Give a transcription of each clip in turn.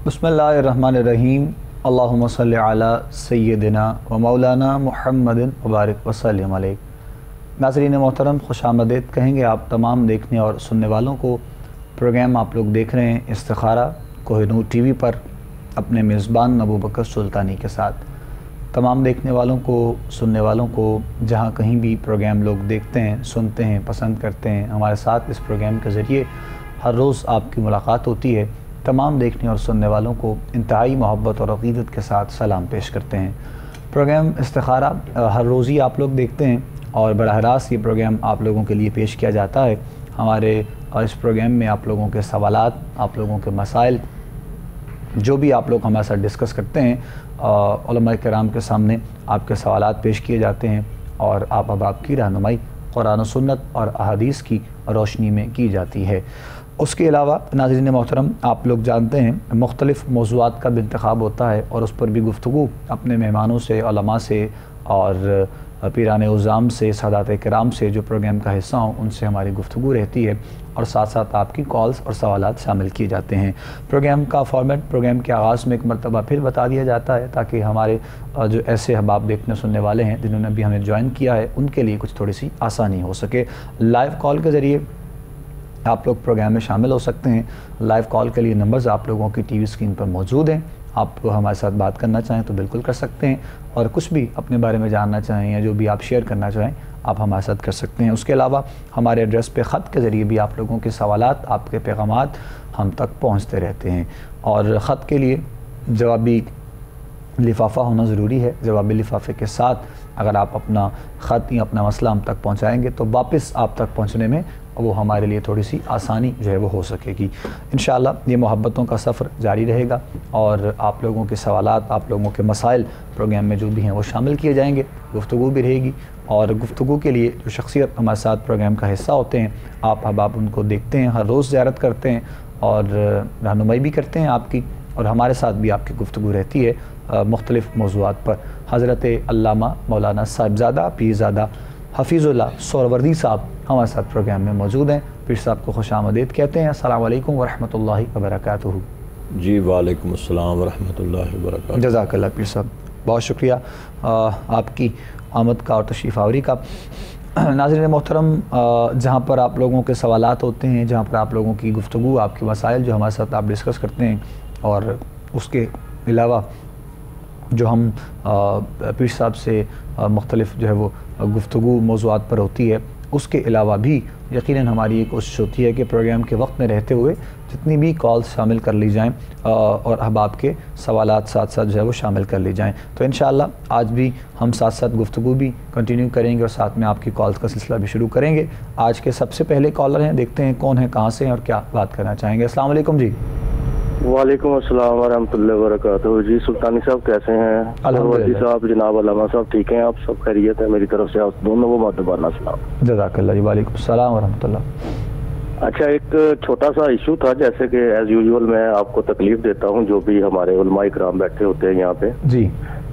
बिस्मिल्लाहिर्रहमानिर्रहीम। अल्लाहुम्मा सल्लि अला सय्यदिना व मौलाना मुहम्मदिन व बारिक वसल्लिम अलैहि। नाज़रीन मोहतरम, खुशामदीद कहेंगे आप तमाम देखने और सुनने वालों को। प्रोग्राम आप लोग देख रहे हैं इस्तिखारा कोहिनूर टीवी पर अपने मेज़बान अबू बकर सुल्तानी के साथ। तमाम देखने वालों को, सुनने वालों को, जहाँ कहीं भी प्रोग्राम लोग देखते हैं, सुनते हैं, पसंद करते हैं, हमारे साथ इस प्रोग्राम के ज़रिए हर रोज़ आपकी मुलाकात होती है। तमाम देखने और सुनने वालों को इंतहाई मोहब्बत और अक़ीदत के साथ सलाम पेश करते हैं। प्रोग्राम इस्तिखारा हर रोज़ ही आप लोग देखते हैं और बराह रास्त ये प्रोग्राम आप लोगों के लिए पेश किया जाता है। हमारे इस प्रोग्राम में आप लोगों के सवालात, आप लोगों के मसाइल जो भी आप लोग हमारे साथ डिस्कस करते हैं, उलमा किराम के सामने आपके सवालात पेश किए जाते हैं और आप अब आपकी रहनुमाई कुरान और सुन्नत और अहादीस की रोशनी में की जाती है। उसके अलावा नाज़रीन मोहतरम, आप लोग जानते हैं मुख्तलिफ़ मौज़ूआत का भी इंतखाब होता है और उस पर भी गुफ्तगू अपने मेहमानों से, उलमा से और पीराने उज़ाम से, सादात किराम से जो प्रोग्राम का हिस्सा हों उनसे हमारी गुफ्तगू रहती है और साथ साथ आपकी कॉल्स और सवालात शामिल किए जाते हैं। प्रोग्राम का फॉर्मेट प्रोग्राम के आगाज़ में एक मरतबा फिर बता दिया जाता है ताकि हमारे जो ऐसे अहबाब देखने सुनने वाले हैं जिन्होंने भी हमें ज्वाइन किया है उनके लिए कुछ थोड़ी सी आसानी हो सके। लाइव कॉल के ज़रिए आप लोग प्रोग्राम में शामिल हो सकते हैं। लाइव कॉल के लिए नंबर्स आप लोगों की टीवी स्क्रीन पर मौजूद हैं। आप हमारे साथ बात करना चाहें तो बिल्कुल कर सकते हैं और कुछ भी अपने बारे में जानना चाहें या जो भी आप शेयर करना चाहें आप हमारे साथ कर सकते हैं। उसके अलावा हमारे एड्रेस पे ख़त के ज़रिए भी आप लोगों के सवालात, आपके पैगामात हम तक पहुँचते रहते हैं और ख़त के लिए जवाबी लिफाफा होना ज़रूरी है। जवाबी लिफाफे के साथ अगर आप अपना ख़त या अपना मसला हम तक पहुँचाएँगे तो वापस आप तक पहुँचने में वो हमारे लिए थोड़ी सी आसानी जो है वो हो सकेगी। इंशाअल्लाह ये मोहब्बतों का सफ़र जारी रहेगा और आप लोगों के सवालात, आप लोगों के मसाइल प्रोग्राम में जो भी हैं वो शामिल किए जाएंगे। गुफ्तगू भी रहेगी और गुफ्तगू के लिए जो शख्सियत हमारे साथ प्रोग्राम का हिस्सा होते हैं आप उनको देखते हैं, हर रोज़ ज़ियारत करते हैं और रहनुमाई भी करते हैं आपकी और हमारे साथ भी आपकी गुफ्तगू रहती है मुख्तलिफ़ मौज़ूआत पर। हज़रत अल्लामा मौलाना साहिबज़ादा पीरज़ादा हफ़ीज़ुल्लाह सोहरावर्दी साहब हमारे साथ प्रोग्राम में मौजूद हैं। पीर साहब को खुशामदीद कहते हैं। अस्सलाम वालेकुम वरहमतुल्लाहि वबरकातुहू। जी वालेकुम अस्सलाम वरहमतुल्लाहि वबरकातुहू। जज़ाकल्लाह पीर साहब, बहुत शुक्रिया आपकी आमद का और तशरीफ़ आवरी का। नाज़रीन मोहतरम, जहाँ पर आप लोगों के सवालात होते हैं, जहाँ पर आप लोगों की गुफ्तगू, आपके मसाइल जो हमारे साथ आप डिस्कस करते हैं और उसके अलावा जो हम पीर साहब से मुख्तलिफ़ जो है वो गुफ्तगू मौज़ूआत पर होती है, उसके अलावा भी यकीनन हमारी ये कोशिश होती है कि प्रोग्राम के वक्त में रहते हुए जितनी भी कॉल्स शामिल कर ली जाएं और अहबाब के सवालात साथ साथ जो है वो शामिल कर ली जाएं। तो इंशाअल्लाह आज भी हम साथ साथ गुफ्तगू भी कंटिन्यू करेंगे और साथ में आपकी कॉल्स का सिलसिला भी शुरू करेंगे। आज के सबसे पहले कॉलर हैं, देखते हैं कौन है, कहाँ से हैं और क्या बात करना चाहेंगे। अस्सलाम वालेकुम जी। वालेकुम अस्सलाम वरहमतुल्लाहि वबरकातुहू। जी सुल्तानी साहब कैसे हैं? अल्हम्दुलिल्लाह साहब, जनाब अल्लामा साहब ठीक हैं? आप सब खैरियत है? मेरी तरफ से आप दोनों को मुबारकबाद सलाम। जज़ाकल्लाह जी। वालेकुम सलाम वरहमतुल्लाह। अच्छा, एक छोटा सा इशू था, जैसे कि एज यूजुअल मैं आपको तकलीफ देता हूं जो भी हमारे उलमा इकराम बैठे होते हैं यहाँ पे जी।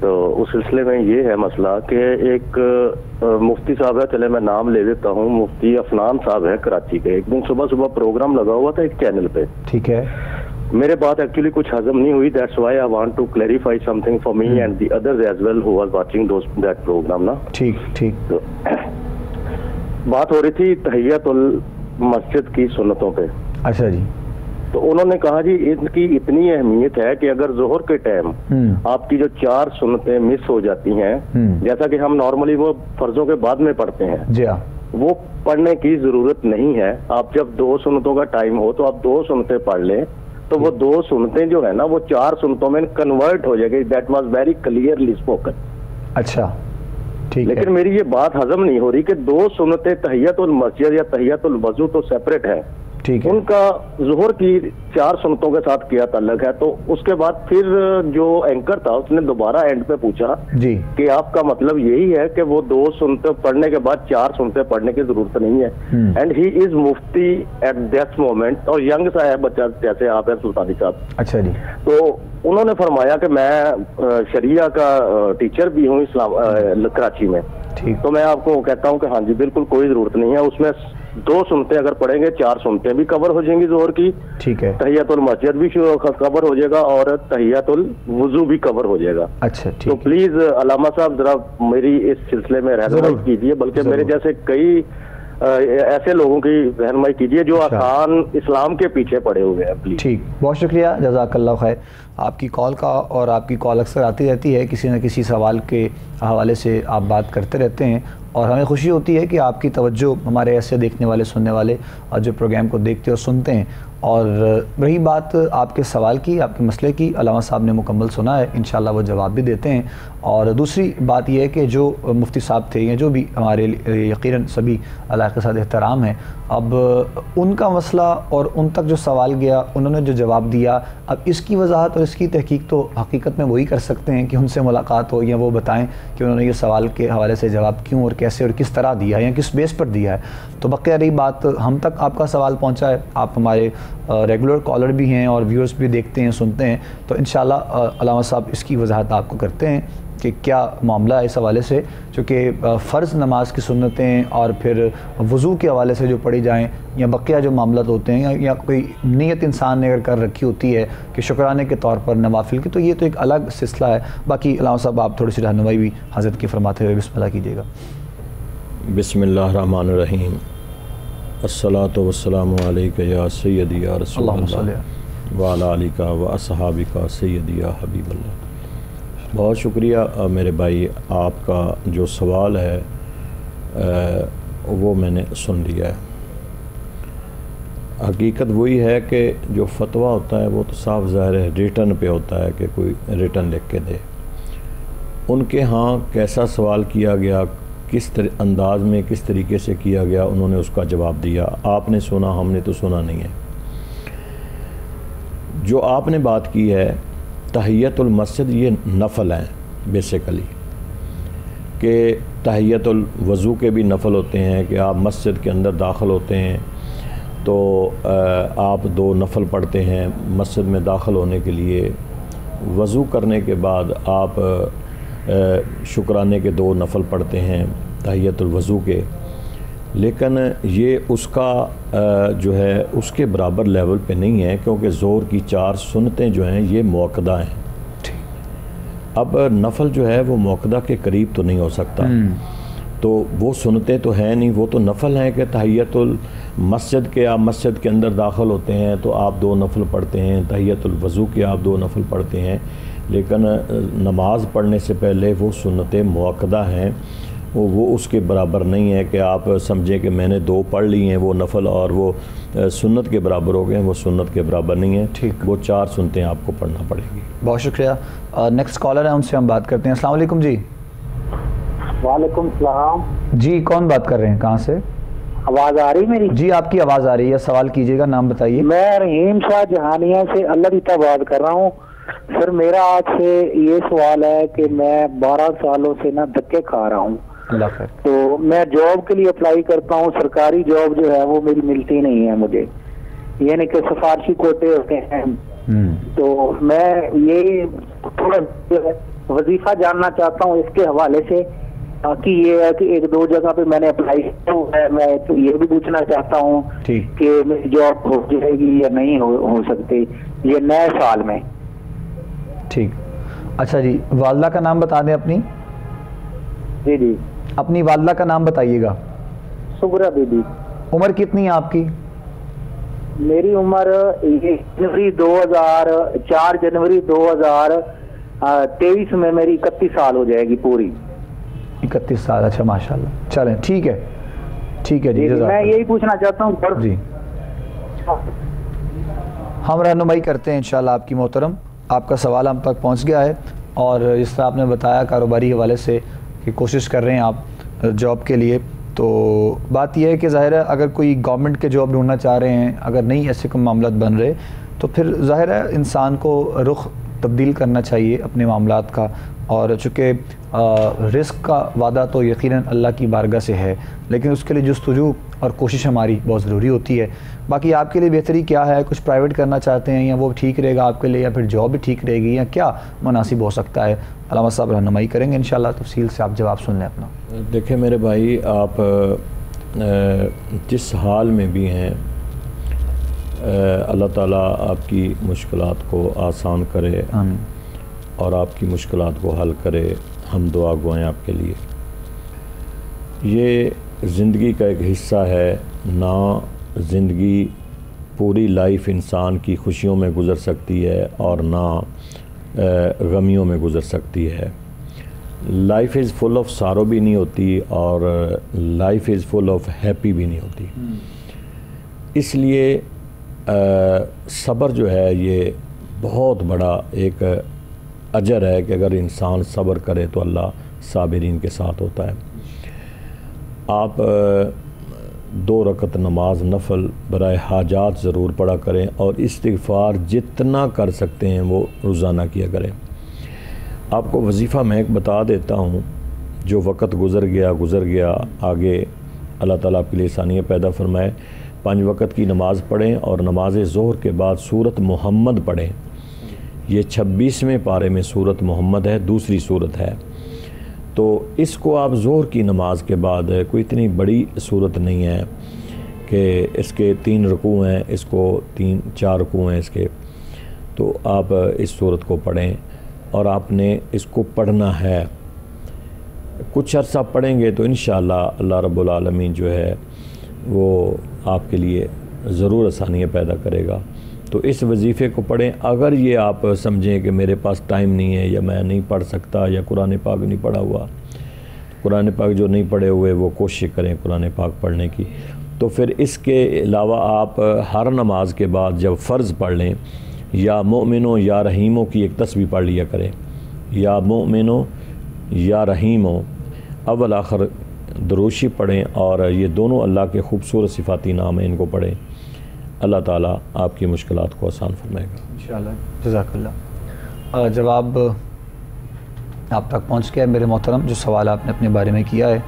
तो उस सिलसिले में ये है मसला कि एक मुफ्ती साहब है, चले मैं नाम ले देता हूँ, मुफ्ती अफनान साहब है कराची के। एक दिन सुबह सुबह प्रोग्राम लगा हुआ था एक चैनल पे, ठीक है। मेरे बात एक्चुअली कुछ हजम नहीं हुई, that's why I want to clarify something for me and the others as well who was watching that program ना। ठीक ठीक। तो बात हो रही थी तहियतुल मस्जिद की सुन्नतों पे। अच्छा जी। तो उन्होंने कहा जी इनकी इतनी अहमियत है कि अगर जोहर के टाइम आपकी जो 4 सुन्नतें मिस हो जाती हैं, जैसा कि हम नॉर्मली वो फर्जों के बाद में पढ़ते हैं जी हाँ, वो पढ़ने की जरूरत नहीं है। आप जब 2 सुन्नतों का टाइम हो तो आप 2 सुन्नतें पढ़ लें तो वो 2 सुन्नतें जो है ना वो 4 सुन्नतों में कन्वर्ट हो जाएगी। That was very clearly spoken. अच्छा ठीक है। लेकिन मेरी ये बात हजम नहीं हो रही कि 2 सुन्नतें तहियतुल मस्जिद या तहियतुल वजू तो सेपरेट है, ठीक है। उनका ज़ोहर की 4 सुन्नतों के साथ किया ताल्लुक है। तो उसके बाद फिर जो एंकर था उसने दोबारा एंड पे पूछा जी कि आपका मतलब यही है कि वो 2 सुन्नतें पढ़ने के बाद 4 सुन्नतें पढ़ने की जरूरत नहीं है। And he is Mufti at this moment, और यंग सा है बच्चा जैसे आप है सुल्तानी साहब। अच्छा जी। तो उन्होंने फरमाया कि मैं शरिया का टीचर भी हूँ इस्लाम कराची में। ठीक। तो मैं आपको कहता हूँ कि हाँ जी बिल्कुल कोई जरूरत नहीं है, उसमें 2 सुन्नतें अगर पढ़ेंगे 4 सुन्नतें भी कवर हो जाएंगी ज़ोहर की। ठीक है। तहियतुल मस्जिद भी कवर हो जाएगा और तहियतुल वुजू भी कवर हो जाएगा। अच्छा तो ठीक। प्लीज अलामा साहब जरा मेरी इस सिलसिले में रहनुमाई कीजिए, बल्कि मेरे जैसे कई ऐसे लोगों की रहनुमाई कीजिए जो आसान इस्लाम के पीछे पड़े हुए हैं। प्लीज। ठीक, बहुत शुक्रिया, जज़ाकल्लाह खैर आपकी कॉल का। और आपकी कॉल अक्सर आती रहती है, किसी न किसी सवाल के हवाले से आप बात करते रहते हैं और हमें खुशी होती है कि आपकी तवज्जो हमारे ऐसे देखने वाले सुनने वाले और जो प्रोग्राम को देखते और सुनते हैं। और रही बात आपके सवाल की, आपके मसले की, अल्लामा साहब ने मुकम्मल सुना है, इंशाल्लाह वो जवाब भी देते हैं। और दूसरी बात यह है कि जो मुफ्ती साहब थे या जो भी हमारे यकीनन सभी अल्लाह के साथ एहतराम है, अब उनका मसला और उन तक जो सवाल गया उन्होंने जो जवाब दिया, अब इसकी वजाहत और इसकी तहकीक तो हकीकत में वही कर सकते हैं कि उनसे मुलाकात हो या वो बताएं कि उन्होंने ये सवाल के हवाले से जवाब क्यों और कैसे और किस तरह दिया है या किस बेस पर दिया है। तो बक़िया रही बात हम तक आपका सवाल पहुंचा है, आप हमारे रेगुलर कॉलर भी हैं और व्यूअर्स भी देखते हैं सुनते हैं, तो इंशाल्लाह अल्लामा साहब इसकी वजाहत आपको करते हैं कि क्या मामला है इस हवाले से, चूँकि फ़र्ज़ नमाज की सुन्नतें और फिर वज़ू के हवाले से जो पढ़ी जाएँ या बक़िया जो मामला होते हैं या कोई नीयत इंसान ने अगर कर रखी होती है कि शुक्राने के तौर पर नवाफिल की, तो ये तो एक अलग सिलसिला है। बाकी अल्लामा साहब आप थोड़ी सी रहनुमाई भी हज़रत की फरमाते हुए बिस्मिल्लाह कीजिएगा। बिस्मिल्लाहिर्रहमानिर्रहीम। अस्सलातु वस्सलामु अलैका या सय्यदी या रसूलल्लाह व अला आलिका व अस्हाबिका सय्यदी या हबीबल्लाह। बहुत शुक्रिया मेरे भाई, आपका जो सवाल है वो मैंने सुन लिया है। हकीकत वही है कि जो फतवा होता है वो तो साफ ज़ाहिर है रिटर्न पे होता है कि कोई रिटर्न लिख के दे। उनके यहाँ कैसा सवाल किया गया, किस अंदाज में किस तरीके से किया गया, उन्होंने उसका जवाब दिया। आपने सुना, हमने तो सुना नहीं है। जो आपने बात की है तहियतुल मस्जिद, ये नफ़ल हैं बेसिकली, कि तहियतुल वज़ू के भी नफ़ल होते हैं कि आप मस्जिद के अंदर दाखिल होते हैं तो आप 2 नफ़ल पढ़ते हैं मस्जिद में दाखिल होने के लिए। वज़ू करने के बाद आप शुक्राने के 2 नफ़ल पढ़ते हैं तहियतुल वज़ू के। लेकिन ये उसका जो है उसके बराबर लेवल पे नहीं है, क्योंकि ज़ोहर की 4 सुन्नतें जो हैं ये मुअक्कदा हैं। अब नफ़ल जो है वो मुअक्कदा के करीब तो नहीं हो सकता, तो वो सुन्नतें तो हैं नहीं, वो तो नफ़ल हैं कि तहियतुल मस्जिद के आप मस्जिद के अंदर दाखिल होते हैं तो आप 2 नफ़ल पढ़ते हैं, तहियतुल वज़ू के आप 2 नफ़ल पढ़ते हैं। लेकिन नमाज पढ़ने से पहले वो सुन्नतें मुअक्कदा हैं, वो उसके बराबर नहीं है कि आप समझें कि मैंने 2 पढ़ ली हैं वो नफ़ल और वो सुन्नत के बराबर हो गए, वो सुन्नत के बराबर नहीं है। ठीक, वो 4 सुन्नतें आपको पढ़ना पड़ेगी। बहुत शुक्रिया। नेक्स्ट कॉलर है, उनसे हम बात करते हैं। अस्सलाम वालेकुम जी। वालेकुम सलाम जी, कौन बात कर रहे हैं, कहाँ से? आवाज आ रही मेरी? जी आपकी आवाज़ आ रही है, सवाल कीजिएगा, नाम बताइए। मैं रहीम शाह जहानिया से अल्लाह बात कर रहा हूँ। सर मेरा आपसे ये सवाल है कि मैं 12 सालों से ना धक्के खा रहा हूँ। अल्लाह खैर। तो मैं जॉब के लिए अप्लाई करता हूँ, सरकारी जॉब जो है वो मेरी मिलती नहीं है मुझे, यानी कि सिफारशी कोटे होते हैं। तो मैं ये थोड़ा वजीफा जानना चाहता हूँ इसके हवाले से, ताकि ये है कि 1-2 जगह पे मैंने अप्लाई किया है। मैं तो ये भी पूछना चाहता हूँ कि मेरी जॉब हो जाएगी या नहीं हो सकती ये नए साल में। ठीक, अच्छा जी, वालदा का नाम बता दें अपनी। जी जी, अपनी वालदा का नाम बताइएगा। सुगरा बीबी। उम्र कितनी है आपकी? मेरी उम्र जनवरी 4 जनवरी 2023 में मेरी 31 साल हो जाएगी पूरी। 31 साल, अच्छा माशाल्लाह। चलें ठीक है, ठीक है जी। मैं यही पूछना चाहता हूँ जी, हम रहनुमाई करते हैं इंशाल्लाह आपकी मोहतरम। आपका सवाल हम तक पहुँच गया है और जिस तरह आपने बताया कारोबारी हवाले से कि कोशिश कर रहे हैं आप जॉब के लिए, तो बात यह है कि ज़ाहिर है अगर कोई गवर्नमेंट के जॉब ढूंढना चाह रहे हैं, अगर नहीं ऐसे कोई मामलात बन रहे, तो फिर ज़ाहिर है इंसान को रुख तब्दील करना चाहिए अपने मामलात का। और चूँकि रिस्क का वादा तो यकीनन अल्लाह की बारगाह से है, लेकिन उसके लिए जुस्तजू और कोशिश हमारी बहुत ज़रूरी होती है। बाकी आपके लिए बेहतरी क्या है, कुछ प्राइवेट करना चाहते हैं या वो ठीक रहेगा आपके लिए, या फिर जॉब भी ठीक रहेगी, या क्या मुनासिब हो सकता है? अल्लामा साहब रहनुमाई करेंगे इंशाअल्लाह, तफसील से आप जवाब सुन लें अपना। देखिए मेरे भाई, आप जिस हाल में भी हैं, अल्लाह ताला आपकी मुश्किलात को आसान करे और आपकी मुश्किलात को हल करे। हम दुआ गो हैं आपके लिए। ये ज़िंदगी का एक हिस्सा है ना। ज़िंदगी पूरी लाइफ इंसान की खुशियों में गुज़र सकती है और ना गमियों में गुज़र सकती है। लाइफ इज़ फुल ऑफ सारो भी नहीं होती और life is full of happy भी नहीं होती। इसलिए सब्र जो है ये बहुत बड़ा एक अजर है कि अगर इंसान सब्र करे तो अल्लाह साबिरीन के साथ होता है। आप 2 रकत नमाज नफल बराए हाजात ज़रूर पढ़ा करें और इस्तिग़फ़ार जितना कर सकते हैं वो रोज़ाना किया करें। आपको वजीफ़ा मैं एक बता देता हूँ, जो वक़्त गुज़र गया आगे अल्लाह ताला आपके लिए आसानियाँ पैदा फरमाए। 5 वक़्त की नमाज़ पढ़ें और नमाज ज़ोहर के बाद सूरत मोहम्मद पढ़ें। ये 26वें पारे में सूरत मोहम्मद है, दूसरी सूरत है। तो इसको आप ज़ोहर की नमाज के बाद, कोई इतनी बड़ी सूरत नहीं है कि इसके 3 रुकू हैं, इसको 3-4 रुकू हैं इसके, तो आप इस सूरत को पढ़ें और आपने इसको पढ़ना है। कुछ अर्सा पढ़ेंगे तो इंशाअल्लाह अल्लाह रब्बुल आलमीन जो है वो आपके लिए ज़रूर आसानियाँ पैदा करेगा। तो इस वजीफ़े को पढ़ें। अगर ये आप समझें कि मेरे पास टाइम नहीं है या मैं नहीं पढ़ सकता या कुरान पाक नहीं पढ़ा हुआ, कुरान पाक जो नहीं पढ़े हुए वो कोशिश करें कुरान पाक पढ़ने की। तो फिर इसके अलावा आप हर नमाज के बाद जब फ़र्ज़ पढ़ लें, या मोमिनो या रहीमों की एक तस्बीह पढ़ लिया करें, या मोमिनो या रहीमो, अव्वल आखिर दरूशी पढ़ें और ये दोनों अल्लाह के खूबसूरत सिफाती नाम हैं, इनको पढ़ें। अल्लाह ताला आपकी मुश्किलात को आसान फरमाएगा इंशाअल्लाह। जज़ाकल्लाह। जवाब आप तक पहुँच गया मेरे मोहतरम, जो सवाल आपने अपने बारे में किया है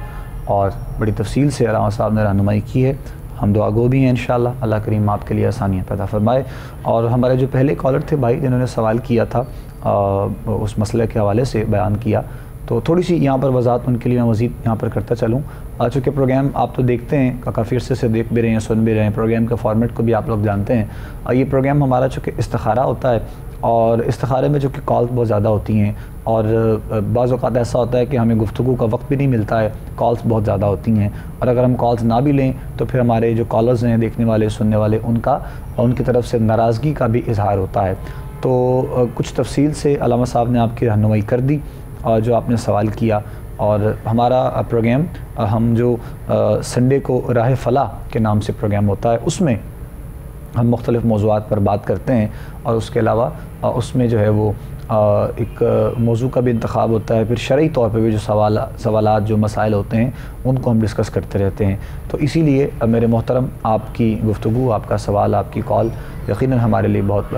और बड़ी तफसील से अल्लामा साहब ने रहनुमाई की है। हम दुआ गो भी हैं इंशाअल्लाह, अल्लाह करीम आपके लिए आसानियाँ पैदा फरमाए। और हमारे जो पहले कॉलर थे भाई, जिन्होंने सवाल किया था उस मसले के हवाले से बयान किया, तो थोड़ी सी यहाँ पर वजाहत उनके लिए मैं मज़ीद यहाँ पर करता चलूँ। चूँकि प्रोग्राम आप तो देखते हैं, काफ़ी अर्से से देख भी रहे हैं, सुन भी रहे हैं, प्रोग्राम के फॉर्मेट को भी आप लोग जानते हैं। ये प्रोग्राम हमारा चूँकि इस्तिखारा होता है और इस्तिखारे में चूँकि कॉल बहुत ज़्यादा होती हैं और बाज़ औक़ात ऐसा होता है कि हमें गुफ्तगू का वक्त भी नहीं मिलता है, कॉल्स बहुत ज़्यादा होती हैं, और अगर हम कॉल्स ना भी लें तो फिर हमारे जो कॉलर्स हैं, देखने वाले, सुनने वाले, उनकी तरफ से नाराज़गी का भी इजहार होता है। तो कुछ तफसील से अल्लामा साहब ने आपकी रहनुमाई कर दी और जो आपने सवाल किया। और हमारा प्रोग्राम हम जो संडे को राह फलाह के नाम से प्रोग्राम होता है, उसमें हम मुख्तलिफ़ मौज़ूआत पर बात करते हैं और उसके अलावा उसमें जो है वो एक मौजू का भी इंतखाब होता है। फिर शरई तौर पे भी जो सवालात जो मसाइल होते हैं उनको हम डिस्कस करते रहते हैं। तो इसीलिए मेरे मोहतरम, आपकी गुफ्तगू, आपका सवाल, आपकी कॉल यकीनन हमारे लिए बहुत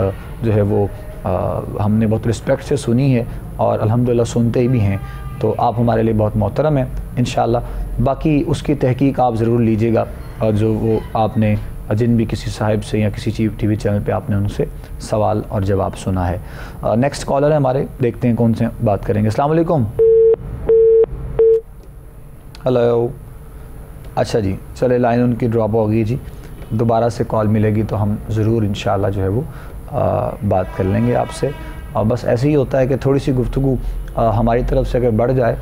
जो है वो हमने बहुत रिस्पेक्ट से सुनी है और अल्हम्दुलिल्लाह सुनते ही भी हैं। तो आप हमारे लिए बहुत मोहतरम हैं इंशाअल्लाह। बाकी उसकी तहकीक आप ज़रूर लीजिएगा और जो वो आपने जिन भी किसी साहिब से या किसी टीवी चैनल पे आपने उनसे सवाल और जवाब सुना है। नेक्स्ट कॉलर है हमारे, देखते हैं कौन से बात करेंगे। अस्सलाम वालेकुम। हेलो। अच्छा जी, चले लाइन उनकी ड्रॉप होगी जी, दोबारा से कॉल मिलेगी तो हम ज़रूर इंशाअल्लाह जो है वो बात कर लेंगे आपसे। और बस ऐसे ही होता है कि थोड़ी सी गुफ्तगू हमारी तरफ से अगर बढ़ जाए,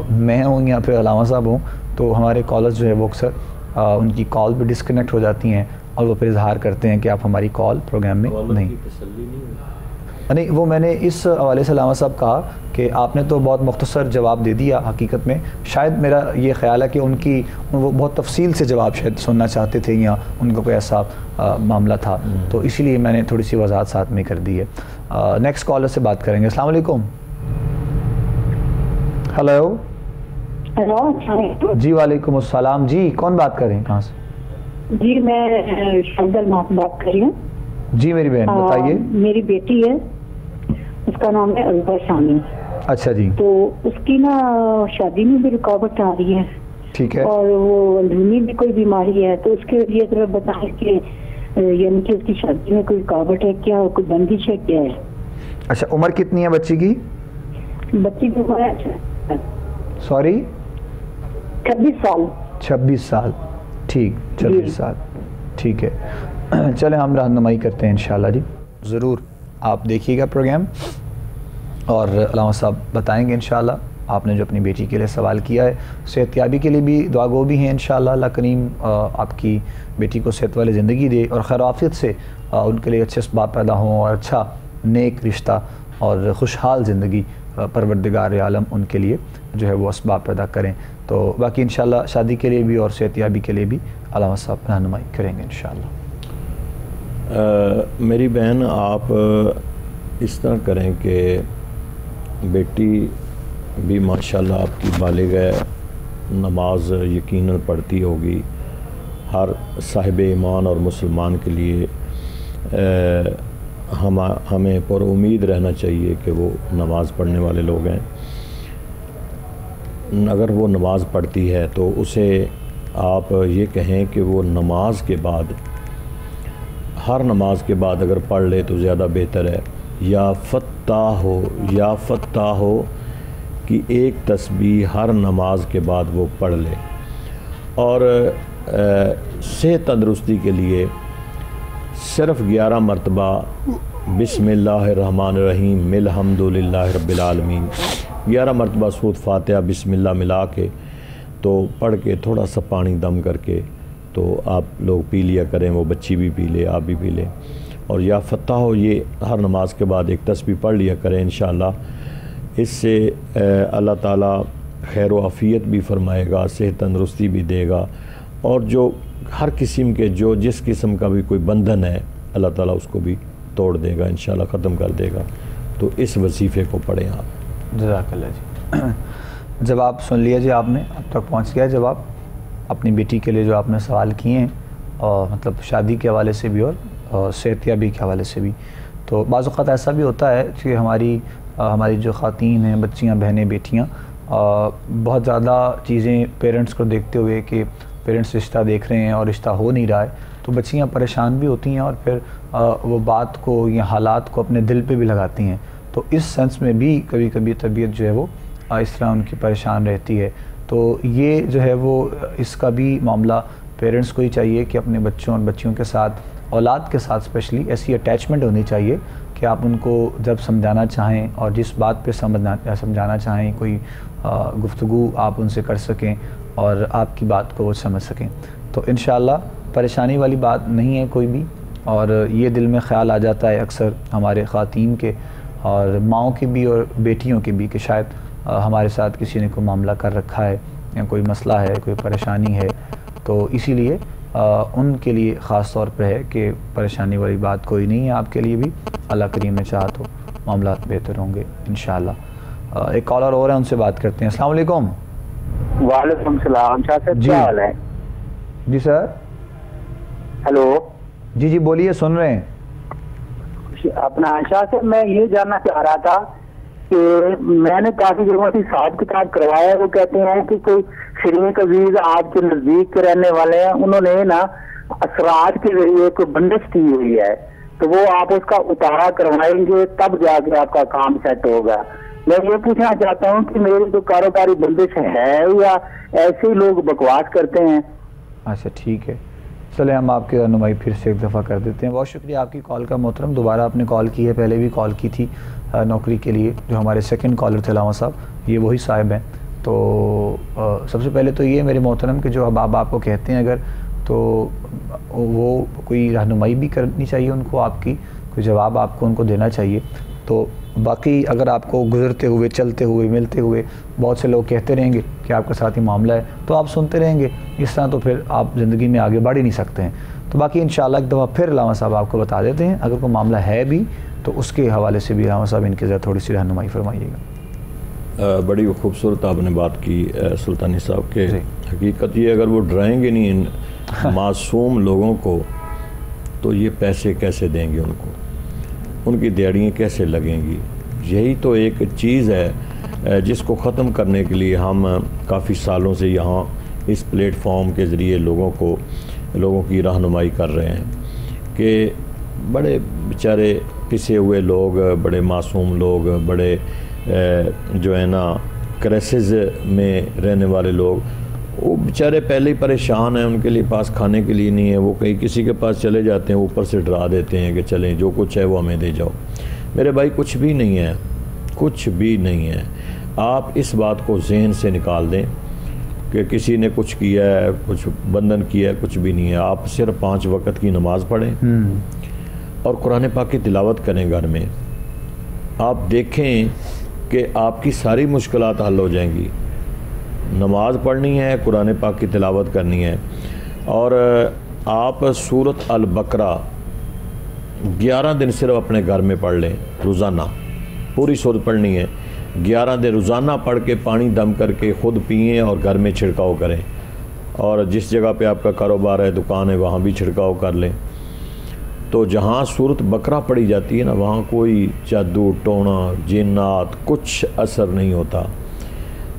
मैं हूँ या फिर अल्लामा साहब हूँ, तो हमारे कॉलर्स जो है वो अक्सर उनकी कॉल भी डिस्कनेक्ट हो जाती हैं और वो फिर इजहार करते हैं कि आप हमारी कॉल प्रोग्राम में नहीं। वो मैंने इस हवाले से अल्लामा साहब कहा कि आपने तो बहुत मुख्तसर जवाब दे दिया। हकीकत में शायद मेरा ये ख्याल है कि वो बहुत तफसील से जवाब शायद सुनना चाहते थे या उनका कोई ऐसा मामला था, तो इसीलिए मैंने थोड़ी सी वजाहत साथ में कर दी है। नेक्स्ट कॉलर से बात करेंगे। अस्सलाम वालेकुम। हेलो। हेलो, अस्सलाम जी वालेकुम अस्सलाम। जी कौन बात कर रहे हैं, कहाँ से? जी, मैं शब्दल बात कर रही हूँ। जी मेरी बहन बताइए। मेरी बेटी है, उसका नाम है अजबर शामी। अच्छा जी। तो उसकी ना शादी में भी रुकावट आ रही है। ठीक है। और वो अंदरूनी भी कोई बीमारी है, तो उसके लिए जरा बताएं कि यानी कि उसकी शादी में कोई रुकावट है क्या, कोई बंदिश है क्या है? अच्छा, उम्र कितनी है बच्ची की? बच्ची की उम्र है सॉरी 26 साल। 26 साल, ठीक, 26 साल, ठीक है। चलें हम रहनुमाई करते हैं इंशाल्लाह जी। ज़रूर आप देखिएगा प्रोग्राम और अल्लामा साहब बताएंगे इंशाल्लाह। आपने जो अपनी बेटी के लिए सवाल किया है, सेहतयाबी के लिए भी दुआगो भी हैं इंशाल्लाह। अल्लाह करीम आपकी बेटी को सेहत वाली ज़िंदगी दे और खैर आफियत से उनके लिए अच्छे असबाब पैदा हों और अच्छा नेक रिश्ता और खुशहाल ज़िंदगी परवरदिगार आलम उनके लिए जो है वो असबाब पैदा करें। तो बाकी इंशाल्लाह शादी के लिए भी और सेहतयाबी के लिए भी अल्लामा साहब रहनुमाई करेंगे इंशाल्लाह। मेरी बहन, आप इस तरह करें कि बेटी भी माशाल्लाह आपकी बालिग है, नमाज यकीनन पढ़ती होगी। हर साहिब ईमान और मुसलमान के लिए हमें पर उम्मीद रहना चाहिए कि वो नमाज़ पढ़ने वाले लोग हैं। अगर वो नमाज़ पढ़ती है तो उसे आप ये कहें कि वो नमाज के बाद, हर नमाज के बाद अगर पढ़ ले तो ज़्यादा बेहतर है। या फत्ताह हो कि एक तस्बीह हर नमाज के बाद वो पढ़ ले। और सेहत तंदरुस्ती के लिए सिर्फ़ 11 मरतबा बिस्मिल्लाहिर्रहमानिर्रहीम अल्हम्दुलिल्लाहि रब्बिल आलमीन 11 मरतबा सूरत फातिहा बिस्मिल्लाह मिला के तो पढ़ के थोड़ा सा पानी दम करके तो आप लोग पी लिया करें, वो बच्ची भी पी ले, आप भी पी लें। और या फत्ता हो ये हर नमाज के बाद एक तस्बीह पढ़ लिया करें इंशाअल्लाह। इससे अल्लाह ताला खैर व आफ़ियत भी फरमाएगा, सेहत तंदरुस्ती भी देगा और जो हर किस्म के जो जिस किस्म का भी कोई बंधन है अल्लाह ताला उसको भी तोड़ देगा इंशाअल्लाह, ख़त्म कर देगा। तो इस वजीफ़े को पढ़ें आप। जज़ाकल्लाह जी। जवाब सुन लिया जी आपने, अब तक पहुँच गया जवाब अपनी बेटी के लिए जो आपने सवाल किए हैं, और मतलब शादी के हवाले से भी और सेहतयाबी के हवाले से भी। तो बाज़ औक़ात ऐसा भी होता है कि हमारी जो ख़ातीन हैं, बच्चियाँ, बहनें, बेटियाँ बहुत ज़्यादा चीज़ें पेरेंट्स को देखते हुए कि पेरेंट्स रिश्ता देख रहे हैं और रिश्ता हो नहीं रहा है, तो बच्चियाँ परेशान भी होती हैं और फिर वो बात को या हालात को अपने दिल पे भी लगाती हैं। तो इस सेंस में भी कभी कभी तबीयत जो है वो इस तरह उनकी परेशान रहती है। तो ये जो है वो इसका भी मामला पेरेंट्स को ही चाहिए कि अपने बच्चों और बच्चियों के साथ, औलाद के साथ स्पेशली ऐसी अटैचमेंट होनी चाहिए कि आप उनको जब समझाना चाहें और जिस बात पे समझाना चाहें, कोई गुफ्तगू आप उनसे कर सकें और आपकी बात को वो समझ सकें। तो इंशाअल्लाह परेशानी वाली बात नहीं है कोई भी। और ये दिल में ख़्याल आ जाता है अक्सर हमारे ख़ातीन के और माओं के भी और बेटियों के भी कि शायद हमारे साथ किसी ने कोई मामला कर रखा है या कोई मसला है, कोई परेशानी है। तो इसीलिए उनके लिए ख़ास तौर पर है कि परेशानी वाली बात कोई नहीं है। आपके लिए भी अल्लाह करीम ने चाहा तो मामला बेहतर होंगे इंशाअल्लाह। एक कॉलर और है, उनसे बात करते हैं। अस्सलाम वालेकुम। वालेकुम सलाम। सर जी। क्या हाल है? जी सर। हेलो। जी बोलिए, सुन रहे हैं। अपना आशा से मैं ये जानना चाह रहा था कि मैंने काफी जगहों से हिसाब किताब करवाया है। वो कहते हैं कि कोई शरीक अजीज आपके नजदीक के रहने वाले हैं, उन्होंने ना असराज के जरिए कोई बंदिश की हुई है, तो वो आप उसका उतारा करवाएंगे तब जाके आपका काम सेट होगा। मैं ये पूछना चाहता हूँ कि मेरी जो कारोबारी बंदिश है या ऐसे ही लोग बकवास करते हैं? अच्छा ठीक है, चले हम आपकी रहनुमाई फिर से एक दफ़ा कर देते हैं। बहुत शुक्रिया आपकी कॉल का मोहतरम। दोबारा आपने कॉल की है, पहले भी कॉल की थी नौकरी के लिए। जो हमारे सेकंड कॉलर थे अलामा साहब, ये वही साहिब हैं। तो सबसे पहले तो ये मेरे मोहतरम कि जो अब आपको कहते हैं अगर, तो वो कोई रहनुमाई भी करनी चाहिए उनको, आपकी कोई जवाब आपको उनको देना चाहिए। तो बाकी अगर आपको गुजरते हुए, चलते हुए, मिलते हुए बहुत से लोग कहते रहेंगे कि आपके साथ ही मामला है, तो आप सुनते रहेंगे इस तरह, तो फिर आप ज़िंदगी में आगे बढ़ ही नहीं सकते हैं। तो बाकी इंशाअल्लाह एक दफ़ा फिर अलामा साहब आपको बता देते हैं, अगर कोई मामला है भी तो उसके हवाले से भी अलामा साहब इनके ज़रा थोड़ी सी रहनुमाई फरमाइएगा। बड़ी खूबसूरत आपने बात की सुल्तानी साहब के। हकीकत ये अगर वो डराएंगे नहीं इन मासूम लोगों को तो ये पैसे कैसे देंगे उनको, उनकी दिहाड़ियाँ कैसे लगेंगी। यही तो एक चीज़ है जिसको ख़त्म करने के लिए हम काफ़ी सालों से यहाँ इस प्लेटफॉर्म के ज़रिए लोगों की रहनुमाई कर रहे हैं कि बड़े बेचारे पिसे हुए लोग, बड़े मासूम लोग, बड़े जो है ना क्राइसिस में रहने वाले लोग, वो बेचारे पहले ही परेशान हैं, उनके लिए पास खाने के लिए नहीं है। वो कहीं किसी के पास चले जाते हैं, ऊपर से डरा देते हैं कि चलें जो कुछ है वो हमें दे जाओ। मेरे भाई कुछ भी नहीं है, कुछ भी नहीं है। आप इस बात को जहन से निकाल दें कि किसी ने कुछ किया है, कुछ बंधन किया है, कुछ भी नहीं है। आप सिर्फ 5 वक्त की नमाज़ पढ़ें और कुरान पाक की तिलावत करें घर में। आप देखें कि आपकी सारी मुश्किलात हल हो जाएंगी। नमाज पढ़नी है, कुरान पाक की तिलावत करनी है और आप सूरत अल बकरा 11 दिन सिर्फ अपने घर में पढ़ लें रोज़ाना। पूरी सूरत पढ़नी है, 11 दिन रोज़ाना पढ़ के पानी दम करके ख़ुद पिएँ और घर में छिड़काव करें। और जिस जगह पे आपका कारोबार है, दुकान है, वहाँ भी छिड़काव कर लें। तो जहाँ सूरत बकरा पढ़ी जाती है ना, वहाँ कोई जादू टोना जिन्नात कुछ असर नहीं होता।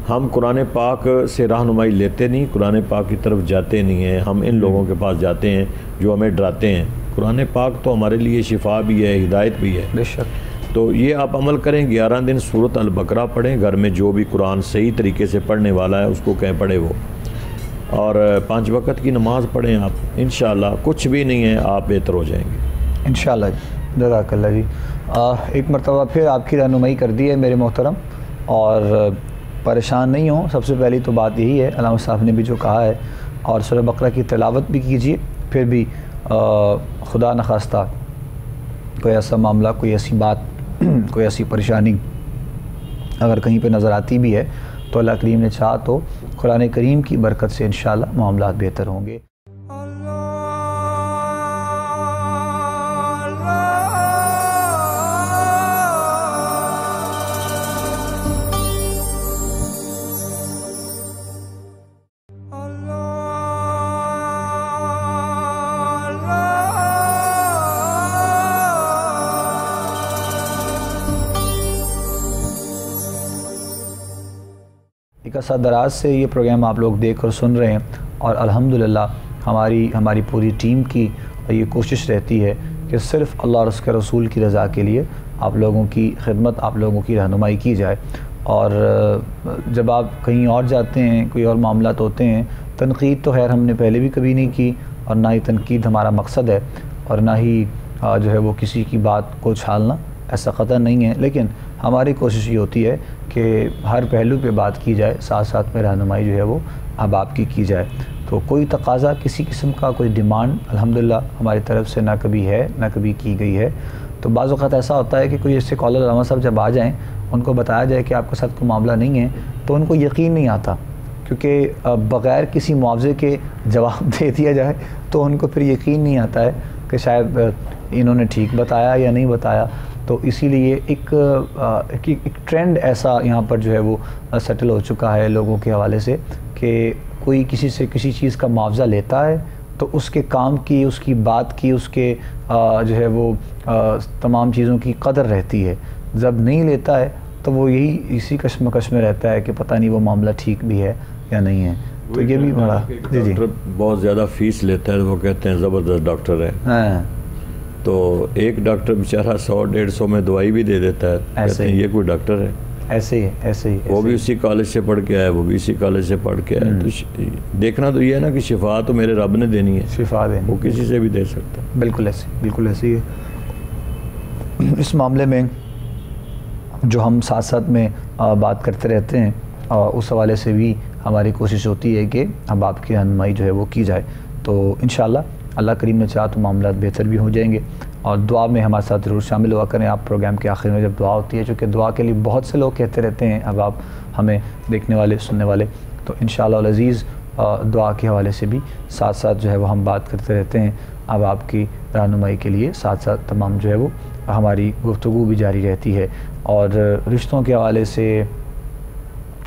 हम कुरान पाक से रहनुमाई लेते नहीं, कुरान पाक की तरफ जाते नहीं हैं। हम इन लोगों के पास जाते हैं जो हमें डराते हैं। कुरान पाक तो हमारे लिए शिफा भी है, हिदायत भी है। बेशक। तो ये आप अमल करें, 11 दिन सूरत अल बकरा पढ़ें। घर में जो भी कुरान सही तरीके से पढ़ने वाला है उसको कहें पढ़े वो, और 5 वक्त की नमाज़ पढ़ें आप। इंशाअल्लाह कुछ भी नहीं है, आप बेहतर हो जाएंगे इंशाअल्लाह। जज़ाकल्लाह जी। एक मरतबा फिर आपकी रहनुमाई कर दी है मेरे मोहतरम, और परेशान नहीं हो। सबसे पहली तो बात यही है, अल्लामा साहब ने भी जो कहा है, और सूरह बकरा की तिलावत भी कीजिए। फिर भी खुदा न खास्ता कोई ऐसा मामला, कोई ऐसी बात, कोई ऐसी परेशानी अगर कहीं पे नज़र आती भी है तो अल्लाह करीम ने चाहा तो कुरान करीम की बरकत से इंशाअल्लाह मामलात बेहतर होंगे। एक अर्सा दराज से ये प्रोग्राम आप लोग देख और सुन रहे हैं, और अल्हम्दुलिल्लाह हमारी पूरी टीम की ये कोशिश रहती है कि सिर्फ़ अल्लाह और उसके रसूल की रज़ा के लिए आप लोगों की खिदमत, आप लोगों की रहनुमाई की जाए। और जब आप कहीं और जाते हैं, कोई और मामलात होते हैं, तनकीद तो खैर हमने पहले भी कभी नहीं की, और ना ही तनकीद हमारा मकसद है, और ना ही जो है वो किसी की बात को छालना, ऐसा क़तई नहीं है। लेकिन हमारी कोशिश ये होती है कि हर पहलू पे बात की जाए, साथ साथ में रहनुमाई जो है वो अब आपकी की जाए। तो कोई तकाज़ा, किसी किस्म का कोई डिमांड अल्हम्दुलिल्लाह हमारी तरफ से ना कभी है, ना कभी की गई है। तो बाज़ वक़्त ऐसा होता है कि कोई ऐसे कॉलर अल्लामा साहब जब आ जाएँ, उनको बताया जाए कि आपके साथ कोई मामला नहीं है, तो उनको यकीन नहीं आता, क्योंकि बग़ैर किसी मुआवजे के जवाब दे दिया जाए तो उनको फिर यकीन नहीं आता है कि शायद इन्होंने ठीक बताया या नहीं बताया। तो इसीलिए एक ट्रेंड ऐसा यहाँ पर जो है वो सेटल हो चुका है लोगों के हवाले से कि कोई किसी से किसी चीज़ का मुआवजा लेता है तो उसके काम की, उसकी बात की, उसके जो है वो तमाम चीज़ों की कदर रहती है। जब नहीं लेता है तो वो इसी कश्मकश में रहता है कि पता नहीं वो मामला ठीक भी है या नहीं है। तो ये भी बड़ा जी बहुत ज़्यादा फ़ीस लेता है, वो कहते हैं ज़बरदस्त डॉक्टर है। हाँ। तो एक डॉक्टर बेचारा 100-150 में दवाई भी दे देता है, कहते हैं ये कोई डॉक्टर है। ऐसे ही वो भी उसी कॉलेज से पढ़ के आया, वो भी इसी कॉलेज से पढ़ के आया। तो देखना तो ये है ना कि शिफा तो मेरे रब ने देनी है, शिफा देनी, वो किसी से भी दे सकता है। बिल्कुल ऐसे ही है। इस मामले में जो हम साथ साथ में बात करते रहते हैं, उस हवाले से भी हमारी कोशिश होती है कि अब आपकी रहनुमाई जो है वो की जाए। तो इंशाअल्लाह अल्लाह करीम ने चाहा तो मामला बेहतर भी हो जाएंगे। और दुआ में हमारे साथ ज़रूर शामिल हुआ करें आप। प्रोग्राम के आखिर में जब दुआ होती है, चूँकि दुआ के लिए बहुत से लोग कहते रहते हैं, अब आप हमें देखने वाले सुनने वाले, तो इंशाअल्लाह अज़ीज़ दुआ के हवाले से भी साथ साथ जो है वो हम बात करते रहते हैं। अब आपकी रहनुमाई के लिए साथ साथ तमाम जो है वो हमारी गुफ्तगू भी जारी रहती है। और रिश्तों के हवाले से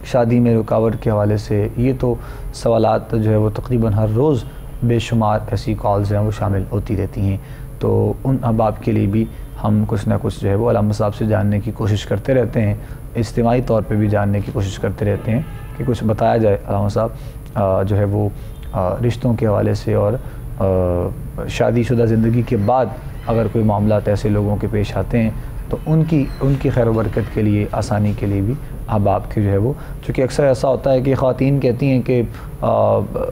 शादी में रुकावट के हवाले से, ये तो सवालात जो है वो तकरीबन हर रोज़ बेशुमार ऐसी कॉल्स हैं वो शामिल होती रहती हैं। तो उन अहबाब के लिए भी हम कुछ ना कुछ जो है वो अल्लामा साहब से जानने की कोशिश करते रहते हैं, इज्तिमाई तौर पे भी जानने की कोशिश करते रहते हैं कि कुछ बताया जाए अल्लामा साहब जो है वो रिश्तों के हवाले से और शादीशुदा ज़िंदगी के बाद अगर कोई मामलात ऐसे लोगों के पेश आते हैं तो उनकी खैर बरकत के लिए, आसानी के लिए भी अहबाब के जो है वो, चूँकि अक्सर ऐसा होता है कि ख़वातीन कहती हैं कि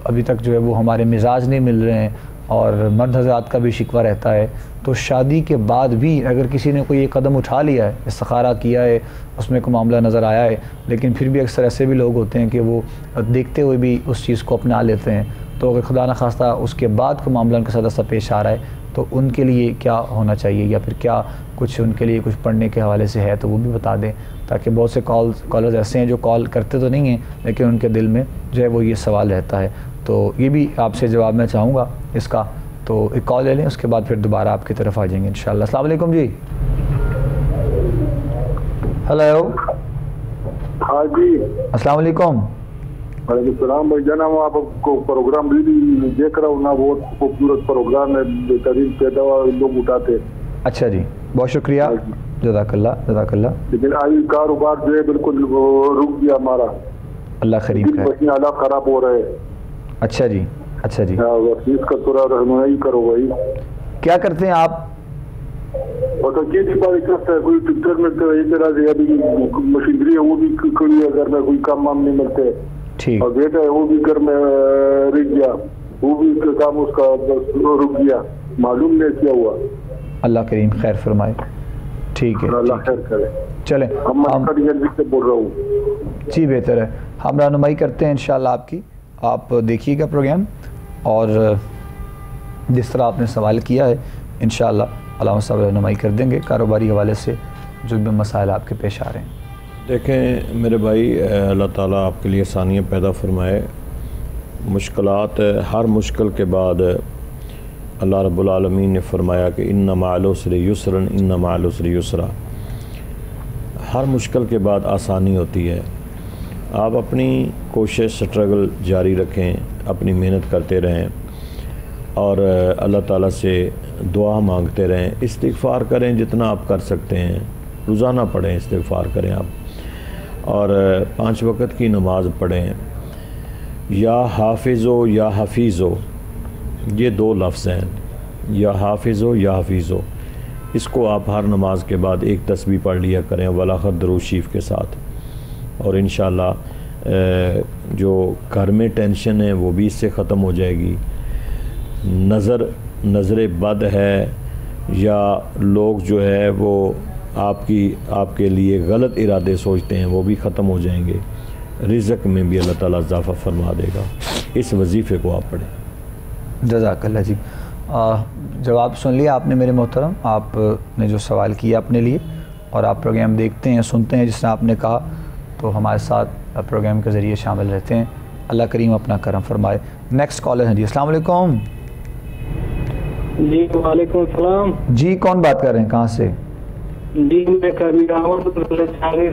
अभी तक जो है वो हमारे मिजाज नहीं मिल रहे हैं और मर्द हज़रात का भी शिकवा रहता है। तो शादी के बाद भी अगर किसी ने कोई एक कदम उठा लिया है, इस्तिखारा किया है, उसमें कोई मामला नज़र आया है, लेकिन फिर भी अक्सर ऐसे भी लोग होते हैं कि वो देखते हुए भी उस चीज़ को अपना लेते हैं। तो अगर खुदा न खास्ता उसके बाद कोई मामला उनके साथ ऐसा पेश आ रहा है तो उनके लिए क्या होना चाहिए, या फिर क्या कुछ उनके लिए कुछ पढ़ने के हवाले से है तो वो भी बता दें, ताकि बहुत से कॉलर्स ऐसे हैं जो कॉल करते तो नहीं हैं लेकिन उनके दिल में जो है वो ये सवाल रहता है। तो ये भी आपसे जवाब मैं चाहूँगा इसका। तो एक कॉल ले लें, उसके बाद फिर दोबारा आपकी तरफ आ जाएंगे इंशाअल्लाह। अस्सलाम वालेकुम जी। हेलो। हाँ जी, अस्सलाम वालेकुम। वालेकुम भाई जाना, मैं आपको प्रोग्राम भी देख रहा हूँ ना, बहुत खूबसूरत प्रोग्राम है, बेहतरीन पैदावार लोग उठाते हैं। अच्छा जी, बहुत शुक्रिया, जज़ाकल्लाह। लेकिन आज कारोबार जो है बिल्कुल रुक गया हमारा, अल्लाह करीम करे। हालात खराब हो रहे हैं। अच्छा जी, अच्छा जी, इसका थोड़ा रहनुमाई करो भाई। क्या करते हैं आप? और खेती बाड़ी करता है, कोई ट्रैक्टर में एक तरह से अभी मशीनरी है वो भी खड़ी है, घर में कोई काम वाम नहीं मिलते। ठीक। और बेटा है वो भी घर में रुक गया, वो भी काम उसका रुक गया, मालूम नहीं क्या हुआ। अल्लाह करीम खैर फरमाए। ठीक है, अल्लाह खैर करे। चलें, हम से बोल रहा हूँ जी, बेहतर है, हम रहनुमाई करते हैं इंशाअल्लाह आपकी। आप देखिएगा प्रोग्राम और जिस तरह आपने सवाल किया है इंशाअल्लाह अल्लाह साहब रहनुमाई कर देंगे कारोबारी हवाले से जो भी मसाइल आपके पेश आ रहे हैं। देखें मेरे भाई, अल्लाह ताला आपके लिए आसानियाँ पैदा फरमाए। मुश्किलात, हर मुश्किल के बाद अल्लाह रब्बुल आलमीन ने फरमाया कि इन्ना मअल उसरि युस्रन, इन्ना मअल उसरि युस्रा। हर मुश्किल के बाद आसानी होती है। आप अपनी कोशिश, स्ट्रगल जारी रखें, अपनी मेहनत करते रहें और अल्लाह ताला से दुआ मांगते रहें, इस्तिग़फ़ार करें जितना आप कर सकते हैं, रोज़ाना पढ़ें, इस्तिग़फ़ार करें आप, और 5 वक़्त की नमाज़ पढ़ें। या हाफिज़ो या हफीज़ो, ये 2 लफ्ज़ हैं, या हाफिज़ो या हफीज़ो। इसको आप हर नमाज के बाद एक तस्बीह पढ़ लिया करें वलाखत दरूद शरीफ के साथ, और इंशाअल्लाह जो घर में टेंशन है वो भी इससे ख़त्म हो जाएगी। नज़र बद है या लोग जो है वो आपके लिए गलत इरादे सोचते हैं वो भी ख़त्म हो जाएंगे। रिज़्क़ में भी अल्लाह ताला इज़ाफ़ा फरमा देगा। इस वजीफ़े को आप पढ़ें। जज़ाकल्लाह जी। जवाब सुन लिया आपने मेरे मोहतरम, आपने जो सवाल किया अपने लिए, और आप प्रोग्राम देखते हैं, सुनते हैं, जिसने आपने कहा, तो हमारे साथ प्रोग्राम के ज़रिए शामिल रहते हैं। अल्लाह करीम अपना करम फरमाए। नेक्स्ट कॉलर हैं जी। अस्सलाम वालेकुम जी। वालेकुम सलाम जी, कौन बात कर रहे हैं, कहाँ से? जी, मैं कबीर अहमद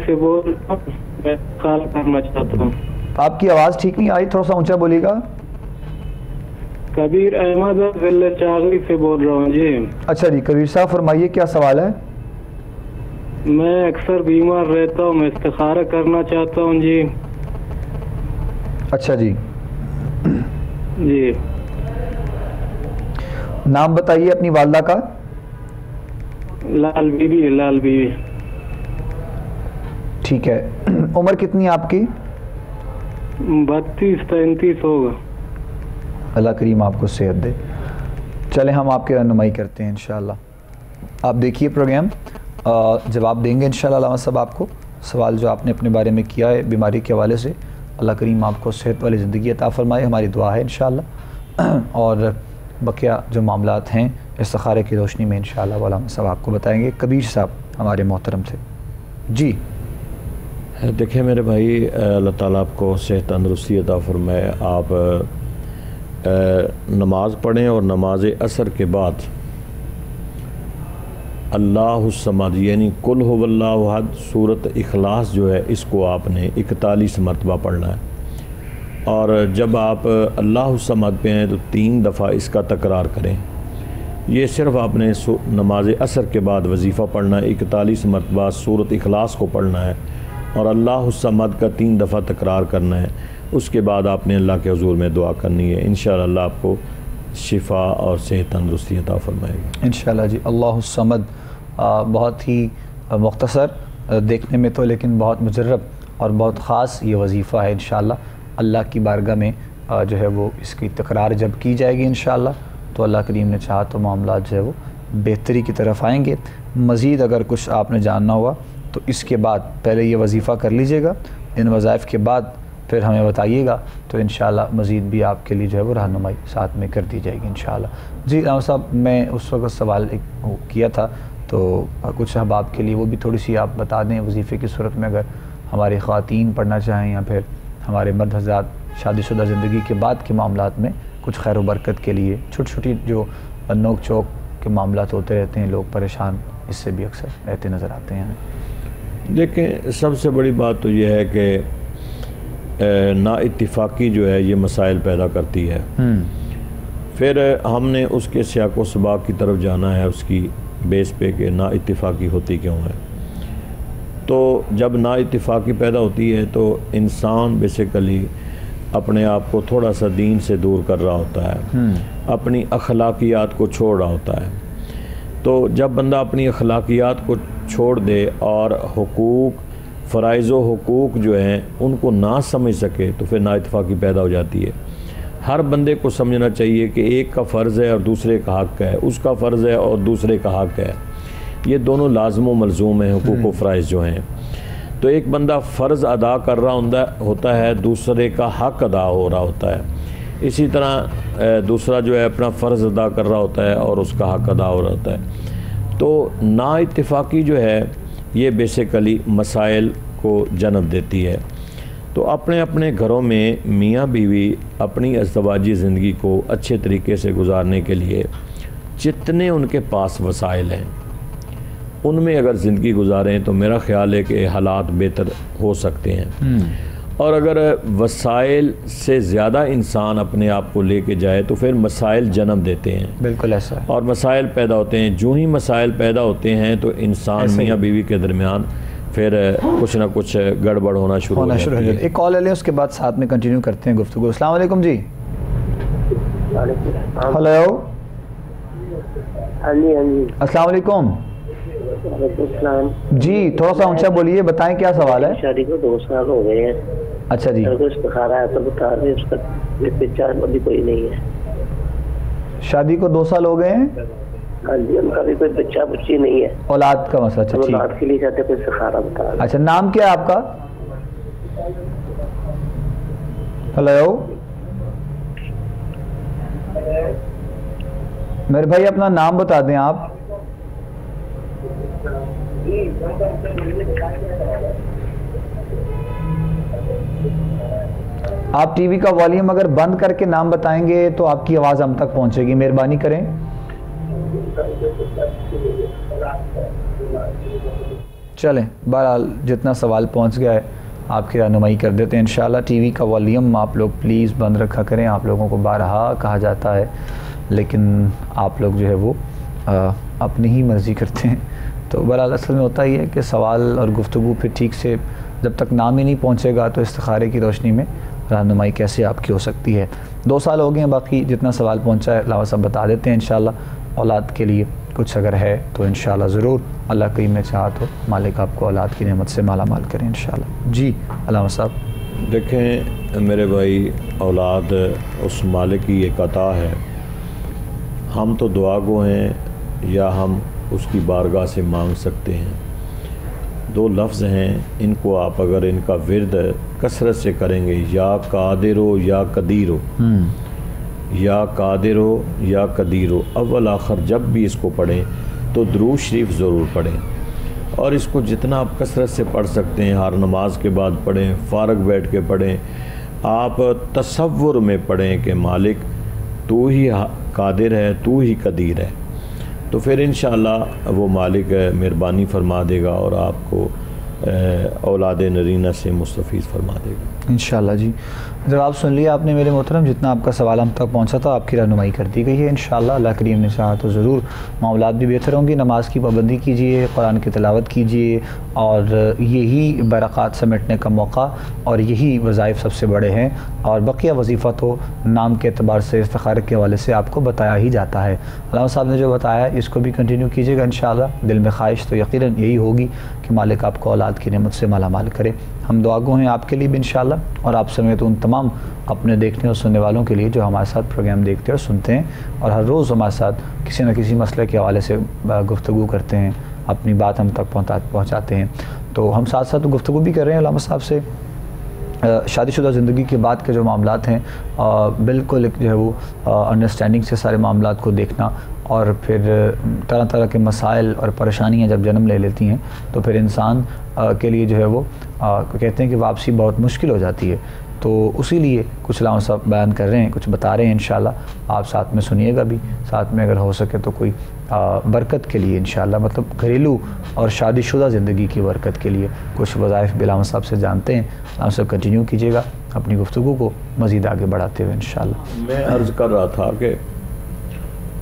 से बोल रहा हूँ, मैं सवाल करना चाहता हूँ। आपकी आवाज़ ठीक नहीं आई, थोड़ा सा ऊंचा बोलिएगा। कबीर अहमद से बोल रहा हूँ जी। अच्छा जी, कबीर साहब फरमाइए, क्या सवाल है? मैं अक्सर बीमार रहता हूँ, मैं इस्तिखारा करना चाहता हूँ जी। अच्छा जी जी। नाम बताइए अपनी वालदा का। लाल बीबी। ठीक है, उम्र कितनी है आपकी? 32-33 होगा। अल्लाह करीम आपको सेहत दे। चलें, हम आपकी रहनुमाई करते हैं इंशाअल्लाह। आप देखिए प्रोग्राम, जवाब देंगे इंशाअल्लाह अल्लाह साहब आपको। सवाल जो आपने अपने बारे में किया है बीमारी के हवाले से, अल्लाह करीम आपको सेहत वाली ज़िंदगी अता फ़रमाए, हमारी दुआ है इंशाअल्लाह। और बकिया जो मामलात हैं इस्तिखारे की रोशनी में इंशाअल्लाह वो अल्लाह साहब आपको बताएंगे। कबीर साहब हमारे मोहतरम से जी। देखिए मेरे भाई, अल्लाह ताला आपको सेहत तंदरुस्ती अता फ़रमाए। आप नमाज़ पढ़ें और नमाज असर के बाद अल्लाहुस्समद यानी कुल हुवल्लाहु अहद सूरत इखलास जो है इसको आपने 41 मरतबा पढ़ना है। और जब आप अल्लाहुस्समद पे हैं तो 3 दफ़ा इसका तकरार करें। ये सिर्फ़ आपने नमाज असर के बाद वजीफ़ा पढ़ना है, 41 मरतबा सूरत इखलास को पढ़ना है और अल्लाहुस्समद का 3 दफ़ा तकरार करना है। उसके बाद आपने अल्लाह के हुज़ूर में दुआ करनी है। इंशाअल्लाह अल्लाह आपको शिफा और सेहत तंदुरुस्ती अता फरमाएगी इंशाअल्लाह जी। अल्लाहुस्समद बहुत ही मुख्तसर देखने में तो, लेकिन बहुत मुजर्रब और बहुत ख़ास ये वजीफ़ा है। इंशाअल्लाह अल्लाह की बारगाह में जो है वो इसकी तकरार जब की जाएगी इंशाअल्लाह तो अल्लाह करीम ने चाहा तो मामला जो है वो बेहतरी की तरफ आएंगे। मज़ीद अगर कुछ आपने जानना हुआ तो इसके बाद पहले ये वजीफ़ा कर लीजिएगा, इन वज़ाइफ के बाद फिर हमें बताइएगा तो इंशाअल्लाह मज़ीद भी आपके लिए जो है वो रहनुमाई साथ में कर दी जाएगी इंशाअल्लाह। जी राम साहब, मैं उस वक्त सवाल एक किया था तो कुछ अहबाब के लिए वो भी थोड़ी सी आप बता दें। वजीफ़े की सूरत में अगर हमारी ख़वातीन पढ़ना चाहें या फिर हमारे मर्द हज़रात शादीशुदा ज़िंदगी के बाद के मामलात में कुछ खैर व बरकत के लिए छोटी छोटी जो नोक चोक के मामलात होते रहते हैं, लोग परेशान इससे भी अक्सर रहते नज़र आते हैं। देखें, सबसे बड़ी बात तो यह है कि नाइत्तिफ़ाक़ी जो है ये मसाइल पैदा करती है। फिर हमने उसके सियाक़ व सबाक़ की तरफ जाना है, उसकी बेस पे कि नाइत्तिफ़ाक़ी होती क्यों है। तो जब नाइत्तिफ़ाक़ी पैदा होती है तो इंसान बेसिकली अपने आप को थोड़ा सा दीन से दूर कर रहा होता है, अपनी अखलाकियात को छोड़ रहा होता है। तो जब बंदा अपनी अखलाकियात को छोड़ दे और हुकूक फ़राइज़ व हुकूक जो हैं उनको ना समझ सके तो फिर नाइत्तिफ़ाक़ी पैदा हो जाती है। हर बंदे को समझना चाहिए कि एक का फ़र्ज़ है और दूसरे का हक़ है, उसका फ़र्ज़ है और दूसरे का हक़ है। ये दोनों लाज़िम व मलज़ूम हैं, हुकूक व फ़राइज़ जो हैं। तो एक बंदा फ़र्ज़ अदा कर रहा होता है, दूसरे का हक़ अदा हो रहा होता है। इसी तरह दूसरा जो है अपना फ़र्ज़ अदा कर रहा होता है और उसका हक़ अदा हो रहा होता है। तो नाइत्तिफ़ाक़ी जो है ये बेसिकली मसाइल को जन्म देती है। तो अपने अपने घरों में मियाँ बीवी अपनी अज़दवाजी ज़िंदगी को अच्छे तरीके से गुजारने के लिए जितने उनके पास वसाइल हैं उनमें अगर ज़िंदगी गुजारें तो मेरा ख़्याल है कि हालात बेहतर हो सकते हैं। और अगर वसाइल से ज़्यादा इंसान अपने आप को लेके जाए तो फिर मसाइल जन्म देते हैं। बिल्कुल ऐसा है। और मसाइल पैदा होते हैं। जो ही मसाइल पैदा होते हैं तो इंसान मियाँ बीवी के दरमियान फिर कुछ ना कुछ गड़बड़ होना शुरू हो जाती है। एक कॉल ले लें, उसके बाद साथ में कंटिन्यू करते हैं गुफ्तगू। अस्सलाम वालेकुम जी। हेलो। हाँ जी हाँ जी। अस्सलाम वालेकुम जी, थोड़ा सा ऊंचा बोलिए, बताएं क्या सवाल है। शादी को 2 साल हो गए हैं। अच्छा जी। इस्तिखारा है तो बता रहे उसका बच्चा अभी कोई नहीं है। शादी को 2 साल हो गए हैं। हाँ जी, उनका भी कोई बच्चा बच्ची नहीं है। औलाद का मसला। अच्छा, औलाद के लिए चाहते कोई इस्तिखारा बता रहे। अच्छा, नाम क्या है आपका? हेलो मेरे भाई, अपना नाम बता दें आप। आप टीवी का वॉल्यूम अगर बंद करके नाम बताएंगे तो आपकी आवाज़ हम तक पहुंचेगी, मेहरबानी करें। चलें, बहरहाल जितना सवाल पहुंच गया है आपकी रहनुमाई कर देते हैं इंशाल्लाह। टीवी का वॉल्यूम आप लोग प्लीज़ बंद रखा करें। आप लोगों को बारहा कहा जाता है लेकिन आप लोग जो है वो अपनी ही मर्ज़ी करते हैं। तो बहरहाल असल में होता ही है कि सवाल और गुफ्तगू फिर ठीक से जब तक नाम ही नहीं पहुंचेगा तो इस्तिखारे की रोशनी में रहनुमाई कैसे आपकी हो सकती है। 2 साल हो गए हैं, बाकी जितना सवाल पहुंचा है अलावा सब बता देते हैं इंशाल्लाह। औलाद के लिए कुछ अगर है तो इंशाल्लाह ज़रूर अल्लाह करीम ने चाहा तो मालिक आपको औलाद की नेमत से माला माल करें इंशाल्लाह। जी अलामा साहब। देखें मेरे भाई, औलाद उस मालिक की एक अता है। हम तो दुआ गो हैं या हम उसकी बारगाह से मांग सकते हैं। 2 लफ्ज़ हैं, इनको आप अगर इनका विर्द कसरत से करेंगे, या कादिरो या कदीरो, या कादिरो या कदीरो, अव्वल आखिर जब भी इसको पढ़ें तो दुरूद शरीफ ज़रूर पढ़ें। और इसको जितना आप कसरत से पढ़ सकते हैं, हर नमाज के बाद पढ़ें, फ़ारग बैठ के पढ़ें, आप तसव्वुर में पढ़ें कि मालिक तू ही कादिर है, तू ही कदीर है। तो फिर इंशाअल्लाह वो मालिक मेहरबानी फरमा देगा और आपको औलाद नरीना से मुस्तफ़ीज़ फरमा देगा इंशाअल्लाह जी। जवाब सुन लिया आपने मेरे मोहतरम, जितना आपका सवाल हम तक पहुंचा था आपकी रहनुमाई कर दी गई है। इंशाअल्लाह अल्लाह करीम ने चाहा तो ज़रूर मामलात भी बेहतर होंगी। नमाज की पाबंदी कीजिए, कुरान की तिलावत कीजिए, और यही बरक़ात समेटने का मौका और यही वज़ाइफ सबसे बड़े हैं। और बक़िया वजीफ़ा तो नाम के अतबार से इफ्तिखार के हवाले से आपको बताया ही जाता है। अल्लाह साहब ने जो बताया इसको भी कंटिन्यू कीजिएगा इंशाअल्लाह। दिल में ख्वाहिश तो यकीनन यही होगी कि मालिक आपको औलाद की नेमत से माला माल करे। हम दुआगो हैं आपके लिए भी इंशाअल्लाह, और आप समेत उन तमाम अपने देखने और सुनने वालों के लिए जो हमारे साथ प्रोग्राम देखते और सुनते हैं और हर रोज़ हमारे साथ किसी न किसी मसले के हवाले से गुफ्तगू करते हैं, अपनी बात हम तक पहुँचाते हैं। तो हम साथ साथ गुफ्तगू भी कर रहे हैं अल्लामा साहब से शादीशुदा ज़िंदगी के बाद के जो मामलात हैं, बिल्कुल एक जो है वो अंडरस्टैंडिंग से सारे मामलात को देखना, और फिर तरह तरह के मसाइल और परेशानियां जब जन्म ले लेती हैं तो फिर इंसान के लिए जो है वो कहते हैं कि वापसी बहुत मुश्किल हो जाती है। तो उसी लिए कुछ अल्लामा साहब बयान कर रहे हैं, कुछ बता रहे हैं। इंशाअल्लाह आप साथ में सुनिएगा भी, साथ में अगर हो सके तो कोई बरकत के लिए इंशाअल्लाह, मतलब घरेलू और शादीशुदा ज़िंदगी की बरकत के लिए कुछ वज़ाइफ भी अल्लामा साहब से जानते हैं। अल्लामा साहब कंटिन्यू कीजिएगा अपनी गुफ्तगू को मज़ीद आगे बढ़ाते हुए इंशाअल्लाह। मैं अर्ज़ कर रहा था कि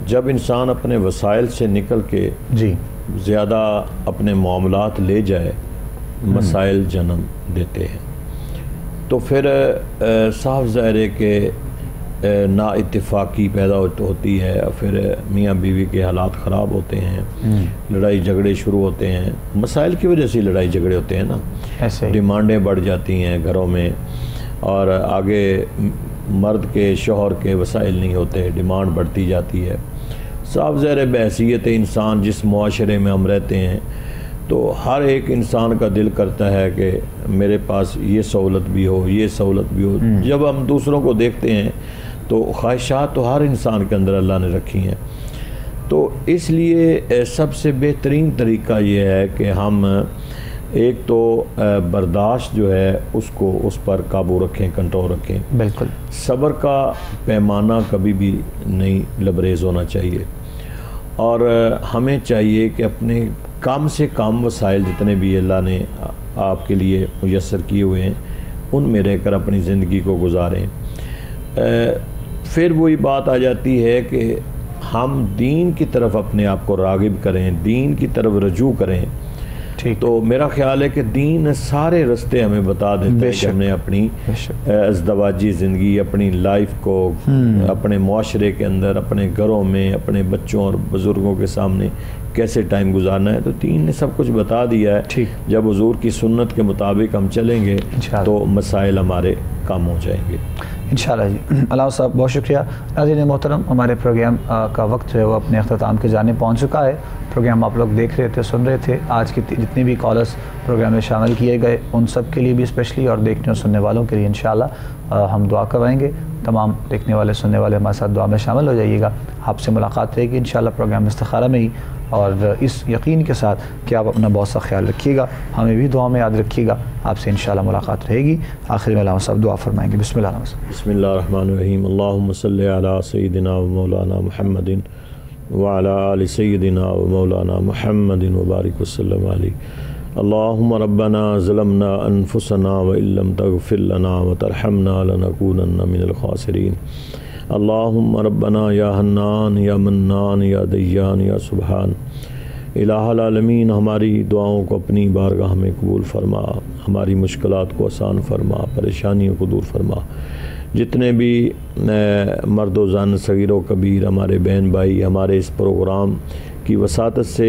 जब इंसान अपने वसाइल से निकल के जी ज़्यादा अपने मामलात ले जाए, मसाइल जन्म देते हैं, तो फिर साफ ज़ाहिर है कि ना इत्तेफाकी पैदा होती है, फिर मियाँ बीवी के हालात ख़राब होते हैं, लड़ाई झगड़े शुरू होते हैं। मसाइल की वजह से लड़ाई झगड़े होते हैं ना, ऐसे डिमांडें बढ़ जाती हैं घरों में, और आगे मर्द के शौहर के वसाइल नहीं होते, डिमांड बढ़ती जाती है। साफ ज़ाहिर बहसीयत इंसान जिस मुआशरे में हम रहते हैं, तो हर एक इंसान का दिल करता है कि मेरे पास ये सहूलत भी हो, ये सहूलत भी हो। जब हम दूसरों को देखते हैं तो ख्वाहिशात तो हर इंसान के अंदर अल्लाह ने रखी हैं। तो इसलिए सबसे बेहतरीन तरीका ये है कि हम एक तो बर्दाश्त जो है उसको उस पर काबू रखें, कंट्रोल रखें। बिल्कुल सब्र का पैमाना कभी भी नहीं लबरेज़ होना चाहिए, और हमें चाहिए कि अपने कम से कम वसाइल जितने भी अल्लाह ने आपके लिए मुयस्सर किए हुए हैं उनमें रहकर अपनी ज़िंदगी को गुजारें। फिर वही बात आ जाती है कि हम दीन की तरफ अपने आप को रागिब करें, दीन की तरफ रजू करें। तो मेरा ख्याल है कि दीन सारे रास्ते हमें बता देता है कि हमने अपनी अज़दवाजी ज़िंदगी, अपनी लाइफ को अपने मुआशरे के अंदर, अपने घरों में, अपने बच्चों और बुज़ुर्गों के सामने कैसे टाइम गुजारना है। तो दीन ने सब कुछ बता दिया है। जब हुज़ूर की सुन्नत के मुताबिक हम चलेंगे तो मसाइल हमारे कम हो जाएंगे इंशाअल्लाह जी। अल्लाह साहब बहुत शुक्रिया। नाज़रीन मोहतरम, हमारे प्रोग्राम का वक्त जो है वो अपने अख्ताम के जाने पहुँच चुका है। प्रोग्राम आप लोग देख रहे थे, सुन रहे थे। आज की जितने भी कॉलर्स प्रोग्राम में शामिल किए गए उन सब के लिए भी स्पेशली, और देखने और सुनने वालों के लिए इंशाअल्लाह हम दुआ करवाएंगे। तमाम देखने वाले सुनने वाले हमारे साथ दुआ में शामिल हो जाइएगा। आपसे मुलाकात रहेगी इंशाअल्लाह प्रोग्राम इस्तिखारा में ही, और इस यकीन के साथ कि आप अपना बहुत सा ख्याल रखिएगा, हमें भी दुआ में याद रखिएगा। आपसे इंशाअल्लाह मुलाकात रहेगी। आखिर में अल्लाह साहब दुआ फरमाएंगे। बिस्मिल्लाहिर्रहमानिर्रहीम। अल्लाहुम्मा सल्लि अला सय्यिदिना व मौलाना मुहम्मदिन व अला आलि सय्यिदिना व मौलाना मुहम्मदिन व बारिक वसल्लम अलैहि। अल्लाहुम्मा रब्बना ज़लमना अनफुसना व इल्लम तग़फिर लना व तरहमना लनकूनन्ना मिनल खासिरीन। अल्लाहुम्मा रब्बना या हन्नान या मन्नान या दय्यान या सुबहान। इलाहुल आलमीन, हमारी दुआओं को अपनी बारगाह में कबूल फरमा, हमारी मुश्किलात को आसान फरमा, परेशानियों को दूर फरमा। जितने भी मर्द व ज़ान, सगीर व कबीर, हमारे बहन भाई हमारे इस प्रोग्राम की वसातत से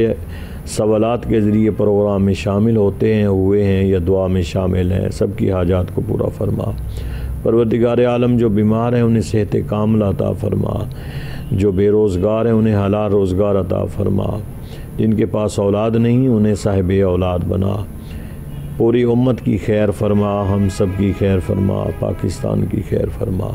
सवालात के ज़रिए प्रोग्राम में शामिल होते हैं, हुए हैं या दुआ में शामिल हैं, सबकी हाजात को पूरा फरमा। परवरदिगार आलम, जो बीमार हैं उन्हें सेहत कामिल अता फरमा, जो बेरोज़गार हैं उन्हें हलाल रोज़गार अता फरमा, जिनके पास औलाद नहीं उन्हें साहिब औलाद बना। पूरी उम्मत की खैर फरमा, हम सब की खैर फरमा, पाकिस्तान की खैर फरमा।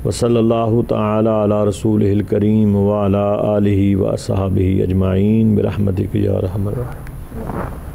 वसल्लल्लाहु तआला अला रसूलिहिल करीम व अला आलिहि व असहाबिहि अजमाइन बिरहमतिक या अरहमर राहिमीन।